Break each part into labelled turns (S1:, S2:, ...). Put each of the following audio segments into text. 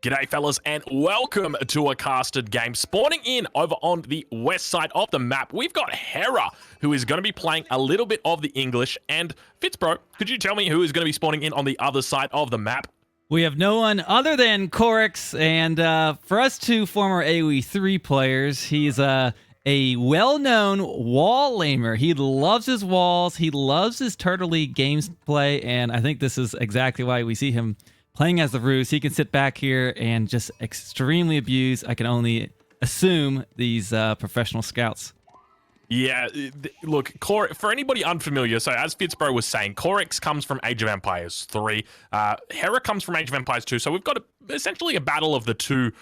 S1: G'day, fellas, and welcome to a casted game. Spawning in over on the west side of the map, we've got Hera, who is going to be playing a little bit of the English. And FitzBro, could you tell me who is going to be spawning in on the other side of the map?
S2: We have no one other than Khorix, and for us two former AoE 3 players, he's a well-known wall lamer. He loves his walls, he loves his Turtle League gameplay, and I think this is exactly why we see him playing as the Roos. He can sit back here and just extremely abuse, I can only assume, these professional scouts.
S1: Yeah, look, for anybody unfamiliar, so as FitzBro was saying, Khorix comes from Age of Empires 3. Hera comes from Age of Empires 2, so we've got essentially a battle of the two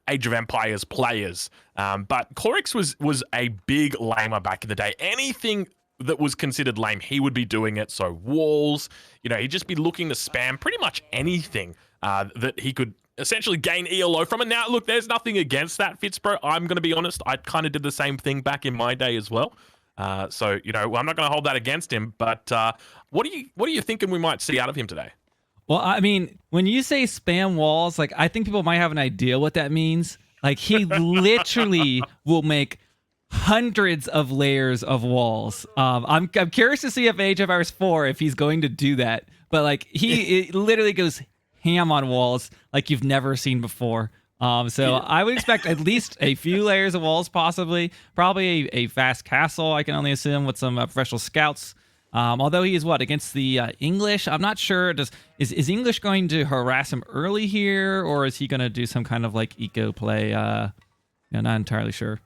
S1: Age of Empires players. But Khorix was a big lamer back in the day. Anything that was considered lame, he would be doing it. So walls, he'd just be looking to spam pretty much anything that he could essentially gain ELO from it. Now, look, there's nothing against that, FitzBro. I'm going to be honest. I kind of did the same thing back in my day as well. So, I'm not going to hold that against him. But what are you thinking we might see out of him today?
S2: Well, I mean, when you say spam walls, like, I think people might have an idea what that means. Like, he literally will make hundreds of layers of walls. I'm curious to see if Age of Empires 4, if he's going to do that. But, like, it literally goes ham on walls like you've never seen before. So I would expect at least a few layers of walls, possibly. Probably a fast castle, I can only assume, with some professional scouts. Although he is against the English? I'm not sure. Is English going to harass him early here, or is he going to do some kind of like eco play? Not entirely sure.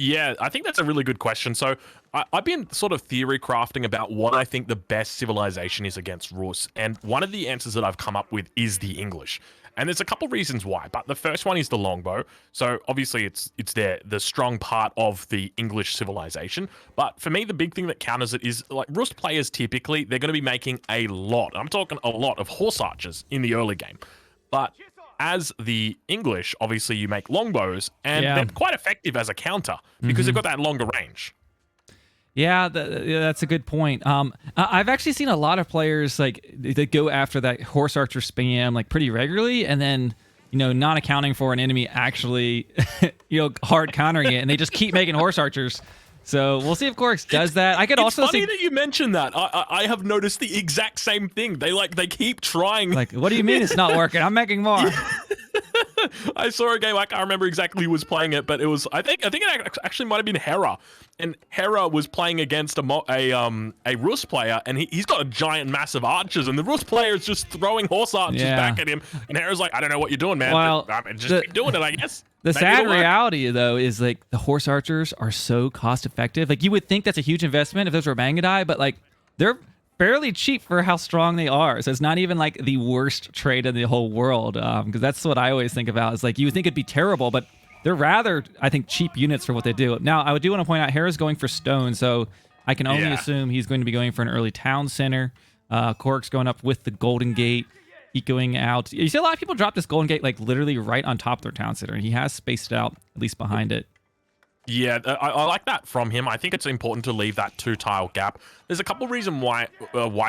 S1: Yeah, I think that's a really good question. So I've been sort of theory crafting about what I think the best civilization is against Rus. And one of the answers that I've come up with is the English. And there's a couple reasons why, but the first one is the longbow. So obviously it's the strong part of the English civilization. But for me, the big thing that counters it is, like, Rus players typically, they're going to be making a lot, I'm talking a lot, of horse archers in the early game. But as the English, obviously you make longbows, and they're quite effective as a counter because they've got that longer range.
S2: Yeah, that's a good point. I've actually seen a lot of players that go after that horse archer spam like pretty regularly, and then not accounting for an enemy actually hard countering it, and they just keep making horse archers. So we'll see if Khorix does that. I could also see.
S1: It's funny that you mentioned that. I have noticed the exact same thing. They keep trying.
S2: Like, what do you mean it's not working? I'm making more.
S1: I saw a game, I can't remember exactly who was playing it, but it was, I think it actually might have been Hera. And Hera was playing against a Rus player, and he's got a giant, massive archers, and the Rus player is just throwing horse archers back at him. And Hera's like, I don't know what you're doing, man.
S2: Well,
S1: just keep doing it, I guess.
S2: The sad reality, though, is like the horse archers are so cost effective. Like, you would think that's a huge investment if those were Mangadai, but like they're fairly cheap for how strong they are. So it's not even like the worst trade in the whole world. Because that's what I always think about. Is like, you would think it'd be terrible, but they're rather, I think, cheap units for what they do. Now, I do want to point out Hera's going for stone, so I can only assume he's going to be going for an early town center. Khorix going up with the Golden Gate, ecoing out. You see a lot of people drop this Golden Gate like literally right on top of their town center, and he has spaced out at least behind it.
S1: Yeah, I like that from him. I think it's important to leave that 2-tile gap. There's a couple of reasons why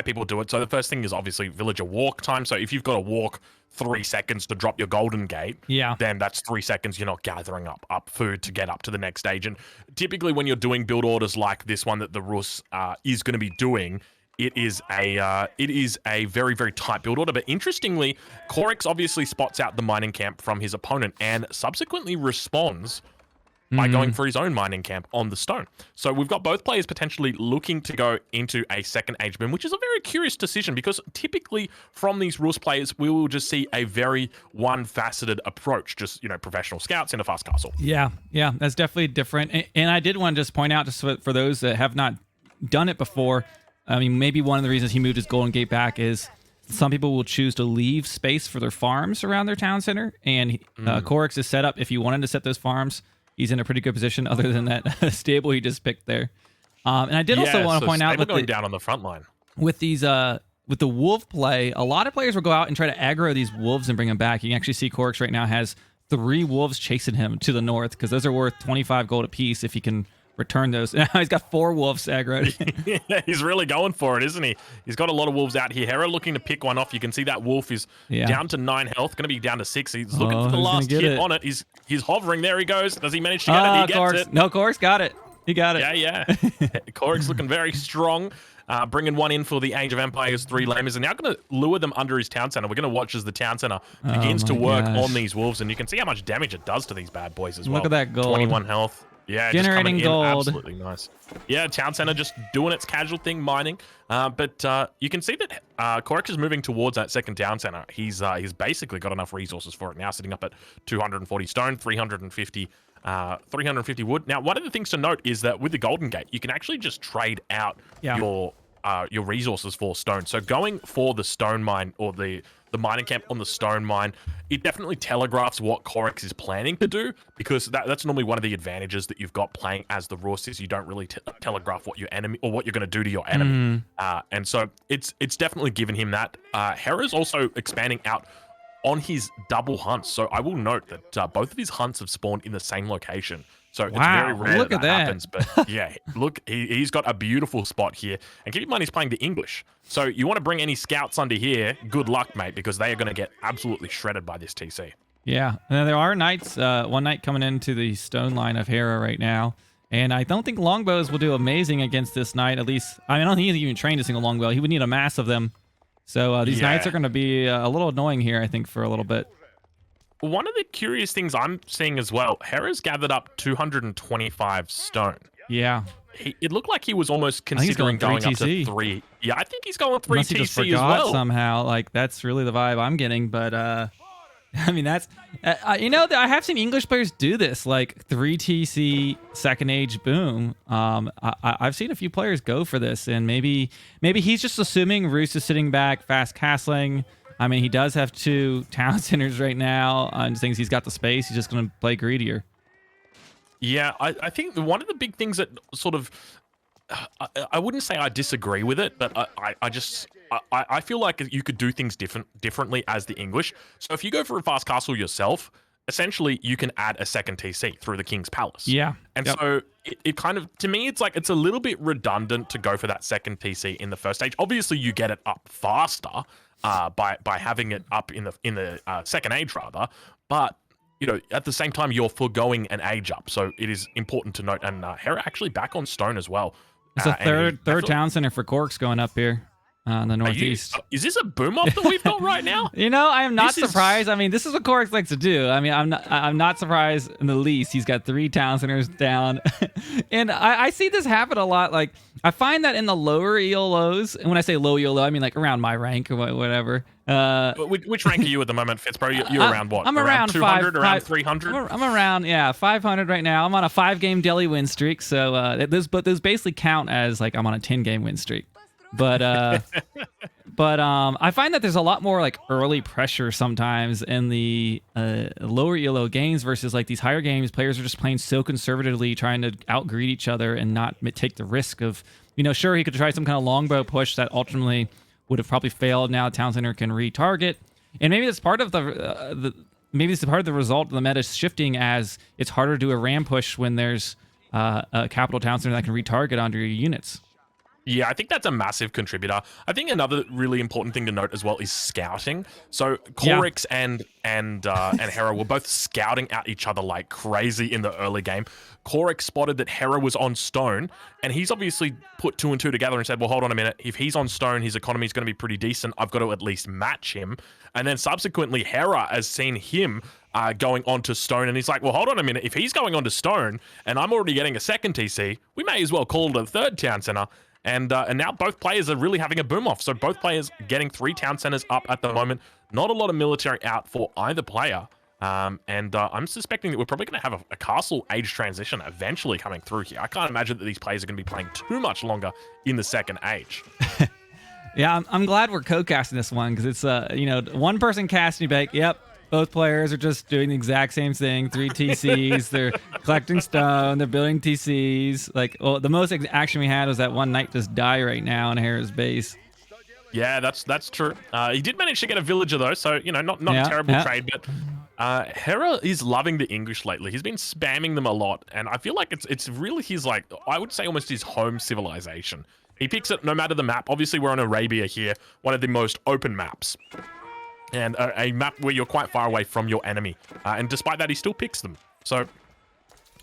S1: people do it. So the first thing is obviously villager walk time. So if you've got to walk 3 seconds to drop your Golden Gate, then that's 3 seconds you're not gathering up food to get up to the next stage. And typically when you're doing build orders like this one that the Rus is going to be doing, it is a very, very tight build order. But interestingly, Khorix obviously spots out the mining camp from his opponent and subsequently responds by going for his own mining camp on the stone. So we've got both players potentially looking to go into a second age boom, which is a very curious decision because typically from these Rus players, we will just see a very one-faceted approach, just, professional scouts in a fast castle.
S2: Yeah, that's definitely different. And I did want to just point out, just for those that have not done it before, I mean, maybe one of the reasons he moved his Golden Gate back is some people will choose to leave space for their farms around their town center, and Khorix is set up, if you wanted to set those farms, he's in a pretty good position other than that stable he just picked there. And I did also want to point out,
S1: going down on the front line
S2: with these with the wolf play, a lot of players will go out and try to aggro these wolves and bring them back. You can actually see Khorix right now has 3 wolves chasing him to the north because those are worth 25 gold apiece if he can return those. Now he's got 4 wolves aggroed.
S1: Yeah, he's really going for it, isn't he? He's got a lot of wolves out here. Hera looking to pick one off. You can see that wolf is down to 9 health, going to be down to 6. He's looking for the last hit on it. He's hovering. There he goes. Does he manage to get it? He gets it.
S2: No, Khorix got it. He got it.
S1: Yeah. Khorix looking very strong. Bringing one in for the Age of Empires 3 lamers, and now going to lure them under his town center. We're going to watch as the town center begins to work on these wolves, and you can see how much damage it does to these bad boys as well.
S2: Look at that gold.
S1: 21 health. Yeah,
S2: generating
S1: just coming
S2: gold.
S1: in. Absolutely nice. Yeah, town center just doing its casual thing, mining. But you can see that Khorix is moving towards that second town center. He's basically got enough resources for it now, sitting up at 240 stone, 350 wood. Now, one of the things to note is that with the Golden Gate, you can actually just trade out your resources for stone. So going for the stone mine or the mining camp on the stone mine, it definitely telegraphs what Khorix is planning to do, because that's normally one of the advantages that you've got playing as the Rus is you don't really telegraph what your enemy or what you're going to do to your enemy. And so it's definitely given him that. Hera's also expanding out on his double hunts. So I will note that both of his hunts have spawned in the same location. So it's very rare that happens. But yeah, look, he's got a beautiful spot here. And keep in mind, he's playing the English. So you want to bring any scouts under here, good luck, mate, because they are going to get absolutely shredded by this TC.
S2: Yeah, and there are knights, one knight coming into the stone line of Hera right now. And I don't think longbows will do amazing against this knight, at least. I mean, I don't think he's even trained to single longbow. He would need a mass of them. So these knights are going to be a little annoying here, I think, for a little bit.
S1: One of the curious things I'm seeing as well, Hera's gathered up 225 stone.
S2: Yeah.
S1: It looked like he was almost considering going up to 3. Yeah, I think he's going 3
S2: Unless he just
S1: TC as
S2: forgot
S1: well.
S2: somehow. Like, that's really the vibe I'm getting. But, I mean, that's... I have seen English players do this, like 3 TC second age boom. I've seen a few players go for this, and maybe he's just assuming Rus is sitting back, fast castling. I mean, he does have 2 town centers right now, and thinks he's got the space. He's just going to play greedier.
S1: Yeah, I think one of the big things that sort of... I wouldn't say I disagree with it, but I feel like you could do things differently as the English. So if you go for a fast castle yourself, essentially you can add a second TC through the King's Palace.
S2: Yeah.
S1: And so it kind of, to me, it's like it's a little bit redundant to go for that second TC in the first stage. Obviously, you get it up faster by having it up in the second age rather, but you know, at the same time, you're foregoing an age up. So it is important to note. And Hera actually back on stone as well.
S2: It's a third town center for Khorix going up here in the northeast.
S1: Is this a boom off that we've got right now?
S2: You know, I am not surprised. I mean, this is what Khorix likes to do. I mean, I'm not surprised in the least. He's got 3 town centers down. And I see this happen a lot. Like, I find that in the lower ELOs, and when I say low ELO, I mean like around my rank or whatever.
S1: Which rank are you at the moment, FitzBro? You're around what?
S2: I'm around
S1: 200, around 300?
S2: I'm around 500 right now. I'm on a 5-game daily win streak, so those basically count as like I'm on a 10-game win streak. But I find that there's a lot more like early pressure sometimes in the lower ELO games versus like these higher games. Players are just playing so conservatively, trying to outgreed each other and not take the risk of, you know, sure, he could try some kind of longbow push that ultimately would have probably failed. Now town center can retarget, and maybe that's part of maybe it's part of the result of the meta shifting, as it's harder to do a ram push when there's a capital town center that can retarget onto your units.
S1: Yeah, I think that's a massive contributor. I think another really important thing to note as well is scouting. So Khorix and Hera were both scouting at each other like crazy in the early game. Khorix spotted that Hera was on stone, and he's obviously put 2 and 2 together and said, well, hold on a minute. If he's on stone, his economy is going to be pretty decent. I've got to at least match him. And then subsequently, Hera has seen him going onto stone, and he's like, well, hold on a minute. If he's going onto stone, and I'm already getting a second TC, we may as well call it a third town center. And now both players are really having a boom off. So both players getting 3 town centers up at the moment. Not a lot of military out for either player. And I'm suspecting that we're probably going to have a castle age transition eventually coming through here. I can't imagine that these players are going to be playing too much longer in the second age.
S2: Yeah, I'm glad we're co-casting this one, because it's, you know, one person casting, you back, yep, both players are just doing the exact same thing. 3 TCs, they're collecting stone, they're building TCs. Like, well, the most action we had was that one knight just die right now in Hera's base.
S1: Yeah, that's true. He did manage to get a villager though, so, you know, not a terrible trade, but Hera is loving the English lately. He's been spamming them a lot, and I feel like it's really his, like, I would say almost his home civilization. He picks it no matter the map. Obviously, we're on Arabia here, one of the most open maps, and a map where you're quite far away from your enemy. And despite that, he still picks them. So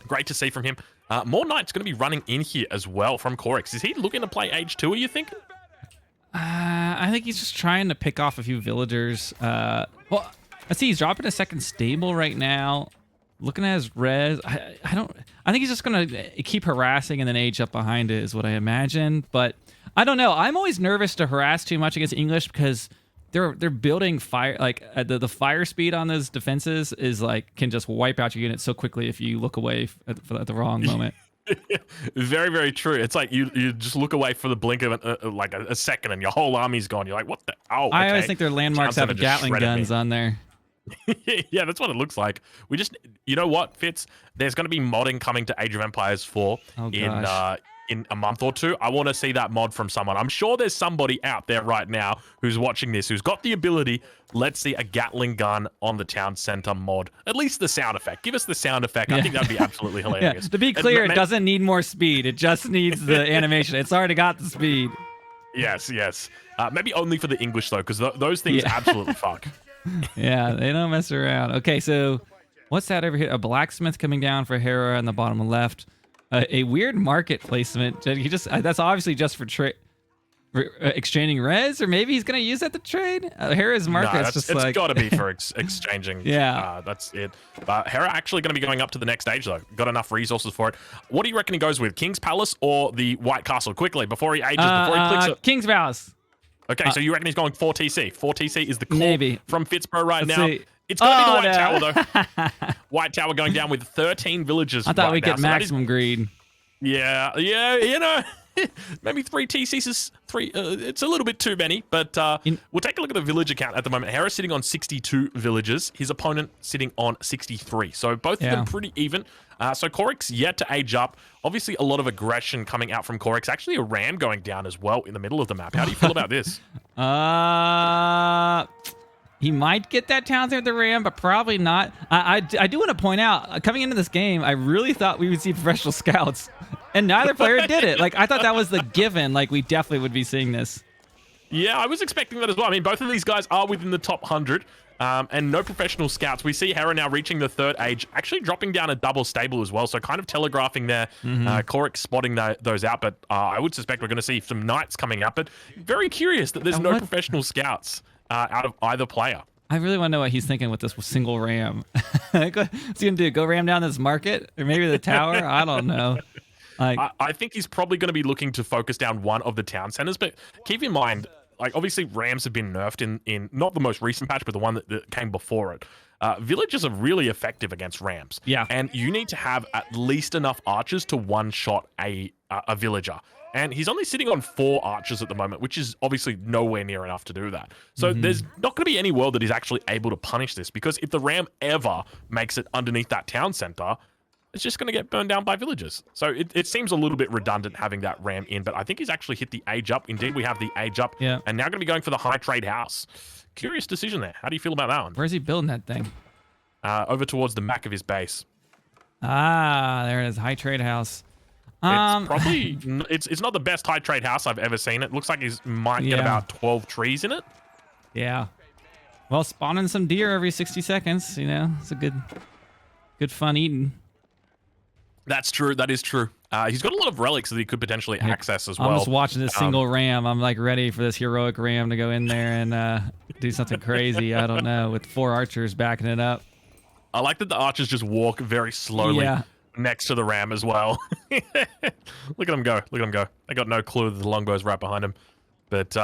S1: great to see from him. More Knights going to be running in here as well from Khorix. Is he looking to play Age 2, are you thinking?
S2: I think he's just trying to pick off a few villagers. Well, let's see. He's dropping a second stable right now. Looking at his res, I think he's just gonna keep harassing and then age up behind it is what I imagine. But I don't know. I'm always nervous to harass too much against English because they're building fire. Like the fire speed on those defenses is like can just wipe out your unit so quickly if you look away at the wrong moment.
S1: Very, very true. It's like you just look away for the blink of like a second and your whole army's gone. You're like, what the? Oh, okay.
S2: I always think their landmarks have Gatling guns on there.
S1: Yeah, that's what it looks like. We just, you know what, Fitz? There's going to be modding coming to Age of Empires 4 in a month or two. I want to see that mod from someone. I'm sure there's somebody out there right now who's watching this who's got the ability. Let's see a Gatling gun on the town center mod. At least the sound effect. Give us the sound effect. I think that'd be absolutely hilarious.
S2: Yeah. To be clear, it doesn't need more speed. It just needs the animation. It's already got the speed.
S1: Yes, yes. Maybe only for the English though, because those things absolutely fuck.
S2: Yeah, they don't mess around. Okay, so what's that over here? A blacksmith coming down for Hera on the bottom left. A weird market placement. That's obviously just for exchanging res, or maybe he's gonna use that to trade. Hera's market.
S1: It's got to be for exchanging.
S2: Yeah,
S1: that's it. Hera actually going to be going up to the next stage though. Got enough resources for it. What do you reckon he goes with? King's Palace or the White Castle? Quickly before he ages, before he clicks it.
S2: King's Palace.
S1: Okay, so you reckon he's going 4 TC? 4 TC is the call
S2: maybe
S1: from FitzBro right now.
S2: See.
S1: It's going to be the White Tower, though. White Tower going down with 13 villages.
S2: I thought we'd get
S1: so
S2: maximum greed.
S1: Yeah, you know, maybe 3 TCs is 3. It's a little bit too many, but we'll take a look at the village account at the moment. Hera's sitting on 62 villages. His opponent sitting on 63. So both of them pretty even. So Khorix yet to age up. Obviously, a lot of aggression coming out from Khorix. Actually, a ram going down as well in the middle of the map. How do you feel about this?
S2: He might get that town center with the ram, but probably not. I do want to point out, coming into this game, I really thought we would see professional scouts, and neither player did it. Like, I thought that was the given. Like, we definitely would be seeing this.
S1: Yeah, I was expecting that as well. I mean, both of these guys are within the top 100. And no professional scouts. We see Hera now reaching the 3rd age, actually dropping down a double stable as well. So kind of telegraphing there, Khorix spotting those out. But I would suspect we're going to see some knights coming up. But very curious that there's no professional scouts out of either player.
S2: I really want to know what he's thinking with this single ram. What's he going to do? Go ram down this market? Or maybe the tower? I don't know. Like,
S1: I think he's probably going to be looking to focus down one of the town centers. But keep in mind, like, obviously rams have been nerfed in not the most recent patch, but the one that came before it. Villages are really effective against rams.
S2: Yeah.
S1: And you need to have at least enough archers to one-shot a villager. And he's only sitting on 4 archers at the moment, which is obviously nowhere near enough to do that. So there's not going to be any world that he's actually able to punish this, because if the ram ever makes it underneath that town center, it's just going to get burned down by villagers. So it seems a little bit redundant having that ram in, but I think he's actually hit the age up. Indeed, we have the age up.
S2: Yeah.
S1: And now going to be going for the high trade house. Curious decision there. How do you feel about that one?
S2: Where's he building that thing?
S1: Over towards the back of his base.
S2: There it is. High trade house.
S1: It's probably, it's not the best high trade house I've ever seen. It looks like he might get about 12 trees in it.
S2: Yeah. Well, spawning some deer every 60 seconds, you know, it's a good fun eating.
S1: That's true. That is true. He's got a lot of relics that he could potentially access as well.
S2: I'm just watching this single ram. I'm like ready for this heroic ram to go in there and do something crazy. I don't know, with 4 archers backing it up.
S1: I like that the archers just walk very slowly next to the ram as well. Look at him go. Look at him go. They got no clue that the longbow's right behind him. But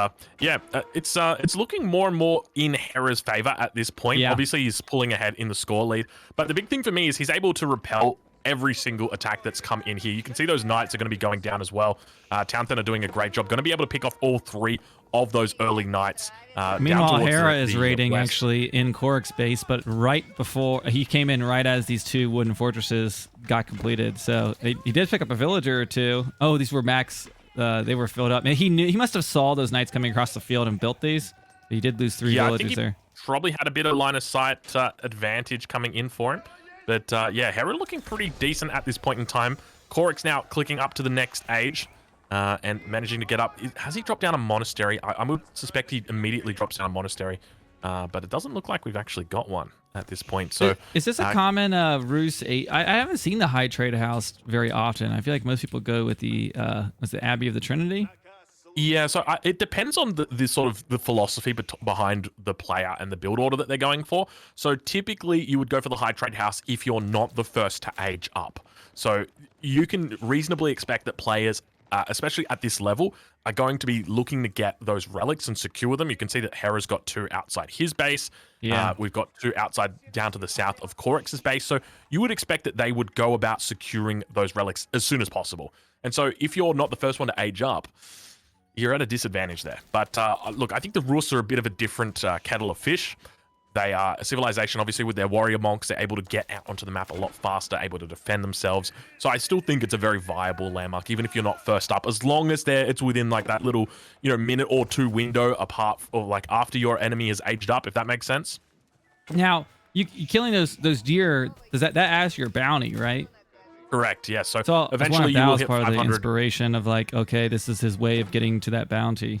S1: it's looking more and more in Hera's favor at this point.
S2: Yeah.
S1: Obviously, he's pulling ahead in the score lead. But the big thing for me is he's able to repel every single attack that's come in here. You can see those knights are going to be going down as well. Townsend are doing a great job. Going to be able to pick off all 3 of those early knights.
S2: Meanwhile, Hera is raiding actually in Khorix base, but right before he came in, right as these 2 wooden fortresses got completed. So he did pick up a villager or 2. Oh, these were max. They were filled up. He must have saw those knights coming across the field and built these. He did lose 3 villagers there.
S1: probably had a bit of line of sight advantage coming in for him. But yeah, Hera looking pretty decent at this point in time. Khorix now clicking up to the next age and managing to get up. Has he dropped down a monastery? I would suspect he immediately drops down a monastery, but it doesn't look like we've actually got one at this point. So
S2: is this a common Rus 8? I haven't seen the High Trade House very often. I feel like most people go with the was the Abbey of the Trinity?
S1: Yeah, so it depends on the sort of the philosophy behind the player and the build order that they're going for. So typically you would go for the High Trade House if you're not the first to age up. So you can reasonably expect that players, especially at this level, are going to be looking to get those relics and secure them. You can see that Hera's got 2 outside his base.
S2: Yeah.
S1: We've got 2 outside down to the south of Khorix's base. So you would expect that they would go about securing those relics as soon as possible. And so if you're not the first one to age up, you're at a disadvantage there. But look, I think the Rus are a bit of a different kettle of fish. They are a civilization, obviously, with their warrior monks. They're able to get out onto the map a lot faster, able to defend themselves. So I still think it's a very viable landmark, even if you're not first up, as long as it's within like that little, minute or 2 window apart, or like after your enemy has aged up, if that makes sense.
S2: Now, you killing those deer, does that adds your bounty, right?
S1: Correct. Yes. Yeah. So
S2: So
S1: eventually you will hit
S2: part of the
S1: 500.
S2: inspiration of like, okay, this is his way of getting to that bounty.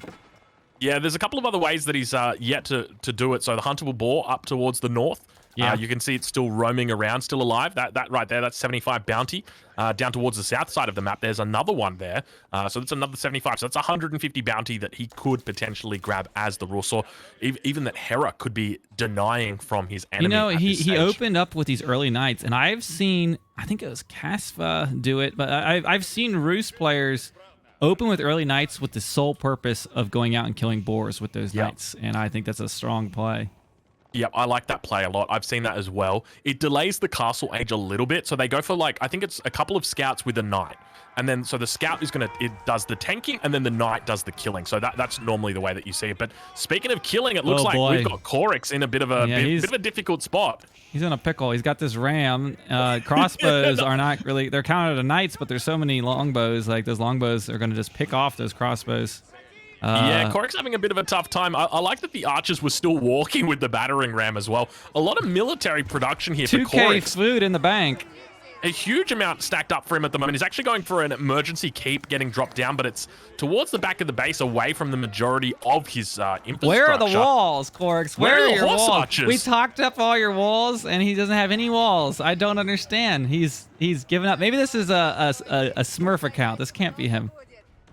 S1: Yeah, there's a couple of other ways that he's yet to do it. So the huntable boar up towards the north.
S2: Yeah.
S1: You can see it's still roaming around, still alive. That right there, that's 75 bounty. Down towards the south side of the map, there's another one there. So that's another 75. So that's 150 bounty that he could potentially grab as the Rus, or even that Hera could be denying from his enemy.
S2: He opened up with these early knights, and I've seen, I think it was Kasva do it, but I've seen Rus players open with early knights with the sole purpose of going out and killing boars with those knights, and I think that's a strong play.
S1: Yep, I like that play a lot. I've seen that as well. It delays the castle age a little bit, so they go for I think it's a couple of scouts with a knight. And then, so the scout it does the tanking, and then the knight does the killing. So that's normally the way that you see it. But speaking of killing, it looks like we've got Khorix in a bit of a difficult spot.
S2: He's in a pickle. He's got this ram. Crossbows are not really, they're counted as knights, but there's so many longbows. Like those longbows are going to just pick off those crossbows.
S1: Yeah, Khorix having a bit of a tough time. I like that the archers were still walking with the battering ram as well. A lot of military production here for
S2: 2K
S1: Khorix.
S2: food in the bank.
S1: A huge amount stacked up for him at the moment. He's actually going for an emergency keep getting dropped down, but it's towards the back of the base, away from the majority of his infrastructure.
S2: Where are the walls, Khorix? Where are your walls?
S1: Archers?
S2: We talked up all your walls, and he doesn't have any walls. I don't understand. He's given up. Maybe this is a Smurf account. This can't be him.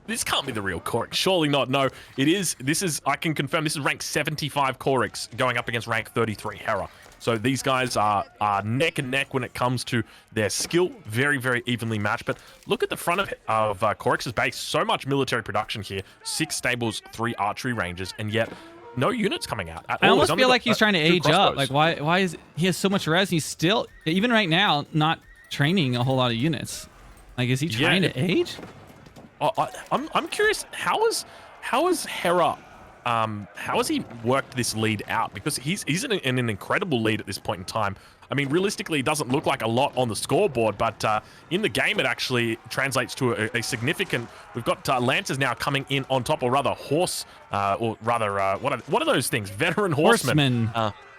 S1: This can't be the real Khorix. Surely not. No, it is. This is, I can confirm, this is rank 75 Khorix going up against rank 33 Hera. So these guys are neck and neck when it comes to their skill. Very, very evenly matched. But look at the front of Khorix's base. So much military production here. 6 stables, 3 archery ranges, and yet no units coming out at all.
S2: I almost feel like he's trying to age up.
S1: crossbows.
S2: Like why is he has so much res? He's still, even right now, not training a whole lot of units. Like, is he trying to age?
S1: I'm curious, how has Hera, how has he worked this lead out? Because he's in an incredible lead at this point in time. I mean, realistically, it doesn't look like a lot on the scoreboard, but in the game, it actually translates to a significant. We've got Lancers now coming in on top, or rather horse, or rather, what are those things? Veteran horsemen.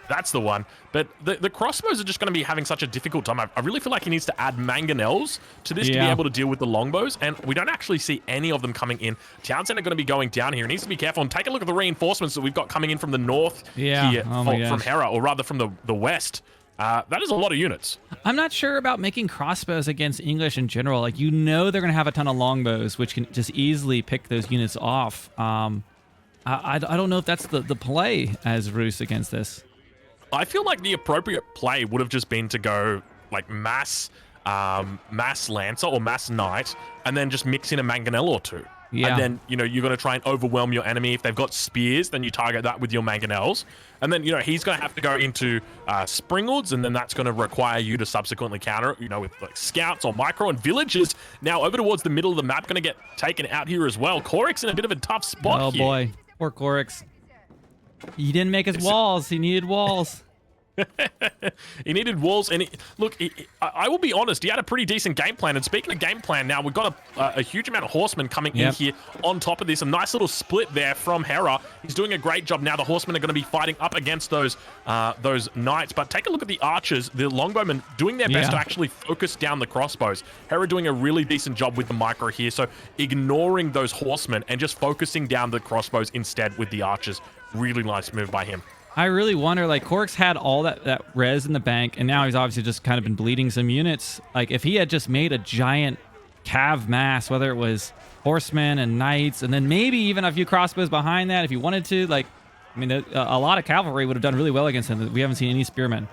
S1: That's the one. But the crossbows are just going to be having such a difficult time. I really feel like he needs to add mangonels to this to be able to deal with the longbows, and we don't actually see any of them coming in. Townsend are going to be going down here. He needs to be careful, and take a look at the reinforcements that we've got coming in from the north here from Hera, or rather from the west. That is a lot of units. I'm
S2: not sure about making crossbows against English in general. Like, they're going to have a ton of longbows, which can just easily pick those units off. I don't know if that's the play as Rus against this.
S1: I feel like the appropriate play would have just been to go like mass Lancer or mass Knight, and then just mix in a Mangonel or 2. Yeah. And then, you're going to try and overwhelm your enemy. If they've got spears, then you target that with your Mangonels. And then, he's going to have to go into Springalds, and then that's going to require you to subsequently counter it, with like scouts or micro, and villagers now over towards the middle of the map going to get taken out here as well. Khorix in a bit of a tough spot here.
S2: Oh boy, poor Khorix. He didn't make his walls. He needed walls.
S1: He needed walls, and I will be honest, he had a pretty decent game plan. And speaking of game plan, now we've got a huge amount of horsemen coming in here on top of this. A nice little split there from Hera. He's doing a great job. Now the horsemen are going to be fighting up against those knights. But take a look at the archers, the longbowmen doing their best to actually focus down the crossbows. Hera doing a really decent job with the micro here, so ignoring those horsemen and just focusing down the crossbows instead with the archers. Really nice move by him.
S2: I really wonder, like, Khorix had all that res in the bank, and now he's obviously just kind of been bleeding some units. Like, if he had just made a giant cav mass, whether it was horsemen and knights, and then maybe even a few crossbows behind that, if he wanted to, like, I mean, a lot of cavalry would have done really well against him. We haven't seen any spearmen.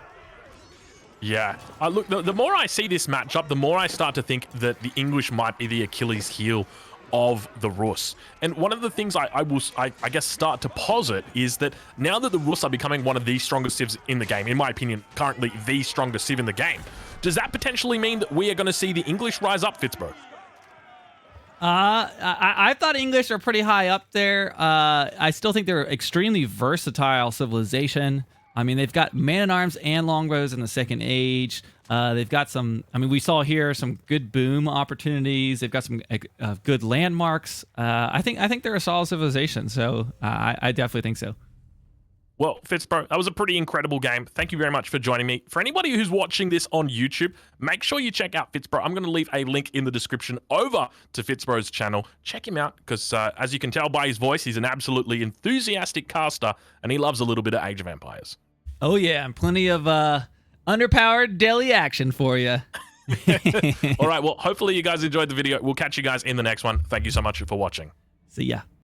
S1: Yeah. Look, the more I see this matchup, the more I start to think that the English might be the Achilles heel of the Rus. And one of the things I guess start to posit is that now that the Rus are becoming one of the strongest civs in the game, in my opinion, currently the strongest civ in the game, does that potentially mean that we are going to see the English rise up, FitzBro?
S2: I thought English are pretty high up there. I still think they're extremely versatile civilization. I mean, they've got man-at-arms and longbows in the Second Age. They've got some, I mean, we saw here some good boom opportunities. They've got some good landmarks. I think they're a solid civilization, so I definitely think so.
S1: Well, FitzBro, that was a pretty incredible game. Thank you very much for joining me. For anybody who's watching this on YouTube, make sure you check out FitzBro. I'm going to leave a link in the description over to FitzBro's channel. Check him out because, as you can tell by his voice, he's an absolutely enthusiastic caster, and he loves a little bit of Age of Empires.
S2: Oh, yeah, and plenty of underpowered daily action for you.
S1: All right, well, hopefully you guys enjoyed the video. We'll catch you guys in the next one. Thank you so much for watching.
S2: See ya.